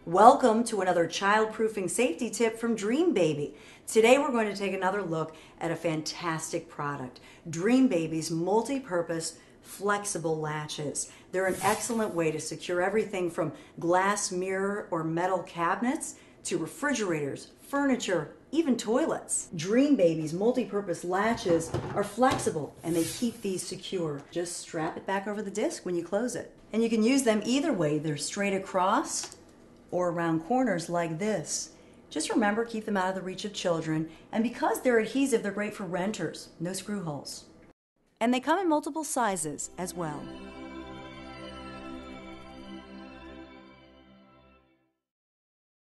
Welcome to another child-proofing safety tip from DreamBaby. Today we're going to take another look at a fantastic product, DreamBaby's multi-purpose flexible latches. They're an excellent way to secure everything from glass, mirror, or metal cabinets to refrigerators, furniture, even toilets. DreamBaby's multi-purpose latches are flexible and they keep these secure. Just strap it back over the disc when you close it. And you can use them either way. They're straight across or around corners like this. Just remember, keep them out of the reach of children, and because they're adhesive, they're great for renters. No screw holes. And they come in multiple sizes as well.